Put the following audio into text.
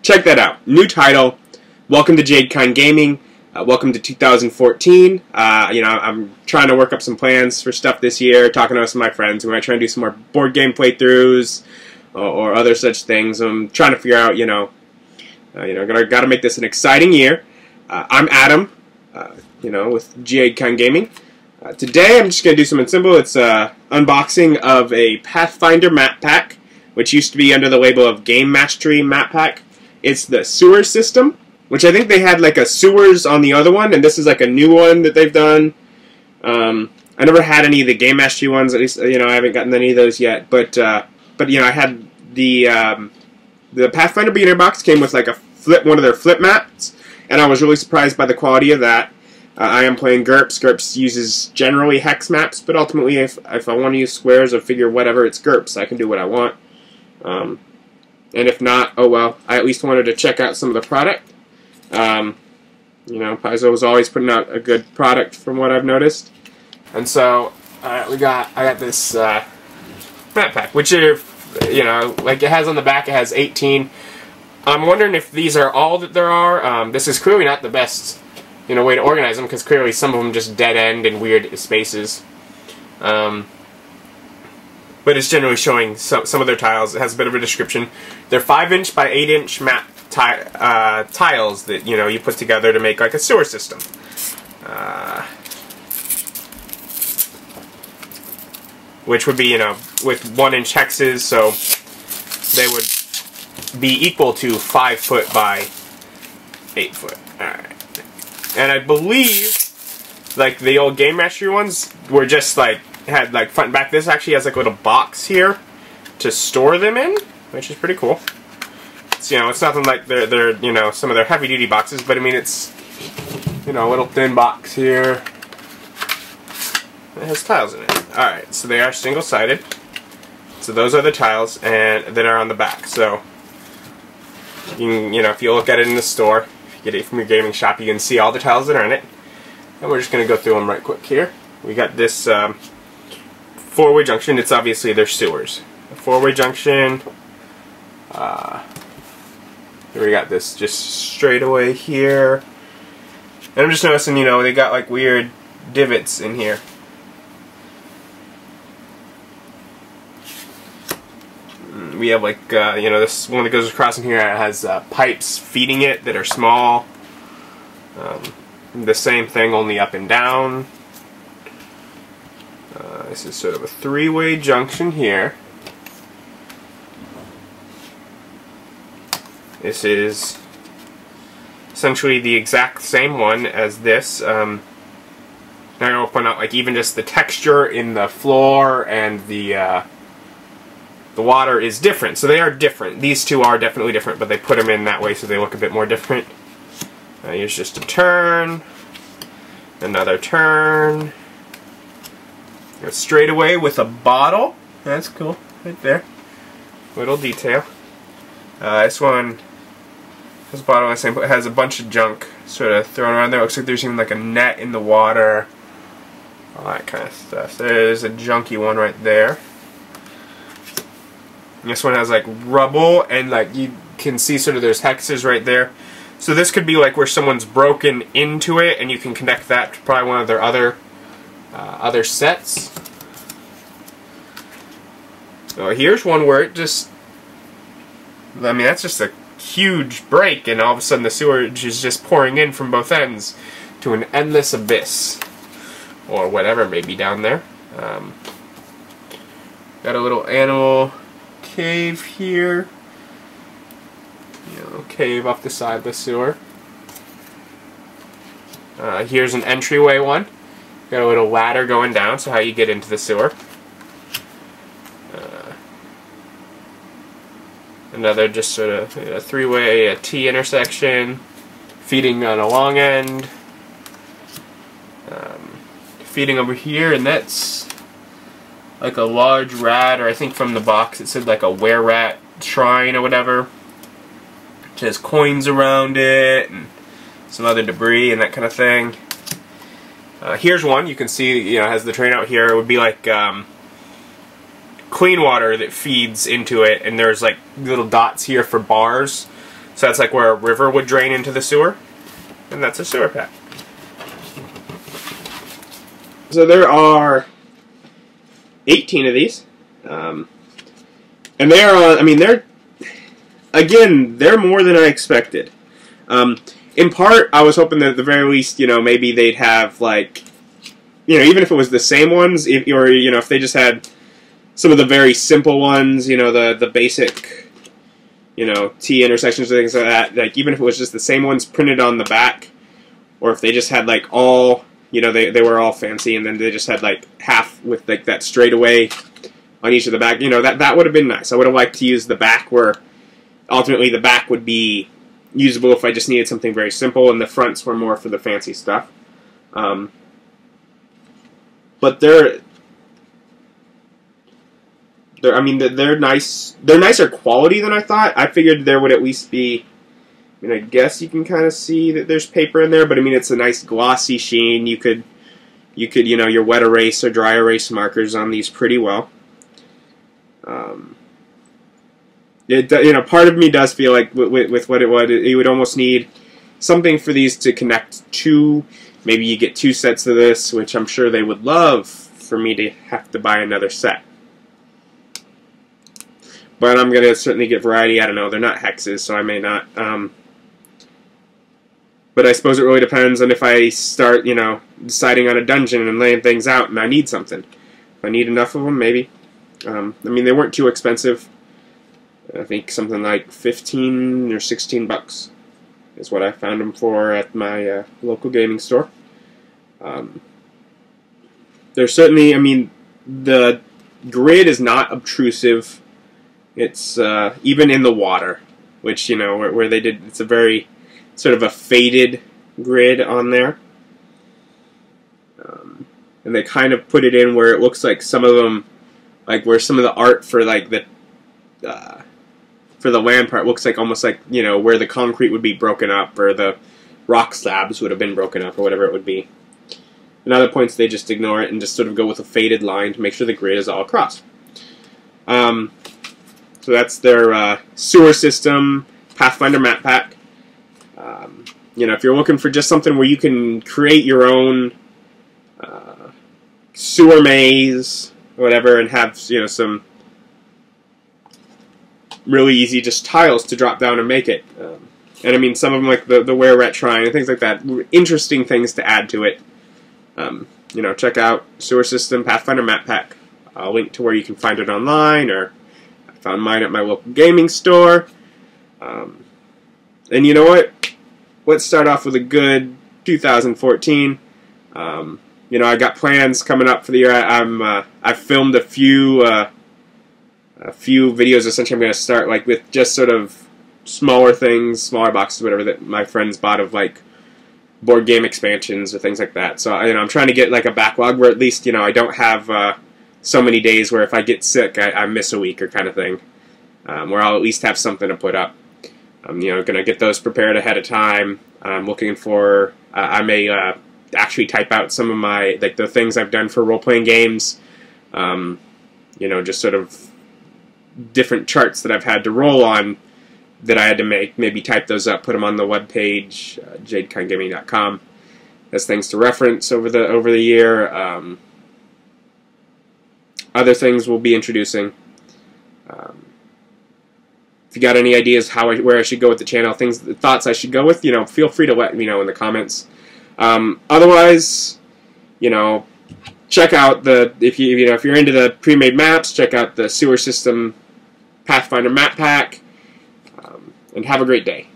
check that out. New title. Welcome to Jadekine Gaming. Welcome to 2014. I'm trying to work up some plans for stuff this year. Talking to some of my friends. We're going to try and do some more board game playthroughs or other such things. I'm trying to figure out, got to make this an exciting year. I'm Adam, with Jadekine Gaming. Today I'm just going to do something simple. It's unboxing of a Pathfinder map pack, which used to be under the label of Game Mastery map pack. It's the sewer system, which I think they had like a sewers on the other one, and this is like a new one that they've done. I never had any of the Game Mastery ones, at least, I haven't gotten any of those yet, but I had the Pathfinder beginner box came with like one of their flip maps, and I was really surprised by the quality of that. I am playing GURPS. GURPS uses generally hex maps, but ultimately if I want to use squares or figure whatever, it's GURPS. I can do what I want. And if not, oh well. I at least wanted to check out some of the product. Paizo was always putting out a good product from what I've noticed. And so, I got this map pack, which like it has on the back, it has 18. I'm wondering if these are all that there are. This is clearly not the best way to organize them, because clearly some of them just dead end in weird spaces. But it's generally showing some of their tiles. It has a bit of a description. They're 5-inch by 8-inch map tiles that you put together to make like a sewer system. Which would be with 1-inch hexes, so they would be equal to 5 foot by 8 foot. Alright. And I believe, like, the old Game Mastery ones were just, like, had, like, front and back. This actually has, like, a little box here to store them in, which is pretty cool. It's, it's nothing like their some of their heavy-duty boxes, but, I mean, it's, a little thin box here. It has tiles in it. Alright, so they are single-sided. So those are the tiles, and that are on the back. So, you can, if you look at it in the store, get it from your gaming shop, you can see all the tiles that are in it. And we're just going to go through them right quick here. We got this four-way junction. It's obviously their sewers. A four-way junction. We got this just straight away here. And I'm just noticing, they got like weird divots in here. We have like, this one that goes across in here has pipes feeding it that are small. The same thing, only up and down. This is sort of a three-way junction here. This is essentially the exact same one as this. Now I'm going to point out, like, even just the texture in the floor and the water is different, so they are different. These two are definitely different, but they put them in that way so they look a bit more different. Here's just a turn, another turn, go straight away with a bottle. That's cool, right there. Little detail. This one has a bottle, it has a bunch of junk sort of thrown around there. Looks like there's even like a net in the water, all that kind of stuff. There's a junky one right there. This one has like rubble, and like you can see sort of there's hexes right there. So this could be like where someone's broken into it, and you can connect that to probably one of their other sets. So here's one where it just, that's just a huge break, and all of a sudden the sewage is just pouring in from both ends to an endless abyss, or whatever may be down there. Got a little animal cave here. Cave off the side of the sewer. Here's an entryway one. Got a little ladder going down, so how you get into the sewer. Another just sort of a three-way T intersection, feeding on a long end. Feeding over here, and that's like a large rat, or I think from the box it said like a were-rat shrine or whatever. It has coins around it, and some other debris and that kind of thing. Here's one, you can see, it has the train out here. It would be like clean water that feeds into it, and there's like little dots here for bars. So that's like where a river would drain into the sewer, and that's a sewer pack. So there are 18 of these, and they are, I mean, they're more than I expected. In part, I was hoping that at the very least, maybe they'd have, like, even if it was the same ones, or, if they just had some of the very simple ones, the basic, T intersections and things like that, like, even if it was just the same ones printed on the back, or if they just had, like, all, they were all fancy, and then they just had, like, half with, like, that straightaway on each of the back, that would have been nice. I would have liked to use the back where, ultimately, the back would be usable if I just needed something very simple, and the fronts were more for the fancy stuff. But they're nice. They're nicer quality than I thought. I figured there would at least be. I mean, I guess you can kind of see that there's paper in there, but I mean, it's a nice glossy sheen. You could, your wet erase or dry erase markers on these pretty well. Part of me does feel like with what it would, you would almost need something for these to connect to. Maybe you get 2 sets of this, which I'm sure they would love for me to have to buy another set. But I'm going to certainly get variety. I don't know. They're not hexes, so I may not. But I suppose it really depends on if I start, deciding on a dungeon and laying things out and I need something. If I need enough of them, maybe. I mean, they weren't too expensive. I think something like 15 or 16 bucks is what I found them for at my local gaming store. There's certainly, I mean, the grid is not obtrusive. It's even in the water, which, where they did, it's a very sort of a faded grid on there. And they kind of put it in where it looks like some of them, like where some of the art for like the land part looks like almost like, where the concrete would be broken up or the rock slabs would have been broken up or whatever it would be. In other points, they just ignore it and just sort of go with a faded line to make sure the grid is all across. So that's their sewer system Pathfinder map pack. If you're looking for just something where you can create your own sewer maze or whatever and have, some really easy just tiles to drop down and make it. And I mean, some of them like the were-ret shrine and things like that, interesting things to add to it. Check out Sewer System Pathfinder Map Pack. I'll link to where you can find it online, or I found mine at my local gaming store. And you know what? Let's start off with a good 2014. I got plans coming up for the year. I've filmed a few videos. Essentially, I'm going to start like with just sort of smaller things, smaller boxes, whatever that my friends bought of like board game expansions or things like that. So I'm trying to get like a backlog where at least I don't have so many days where if I get sick I miss a week or kind of thing, where I'll at least have something to put up. I'm going to get those prepared ahead of time. I'm looking for I may actually type out some of my like the things I've done for role-playing games. Just sort of different charts that I've had to roll on that I had to make, maybe type those up, put them on the webpage, jadekindgaming.com, as things to reference over the year. Other things we'll be introducing. If you got any ideas where I should go with the channel, thoughts I should go with, feel free to let me know in the comments. Otherwise, check out if you're into the pre-made maps, check out the Sewer System Pathfinder Map Pack. And have a great day.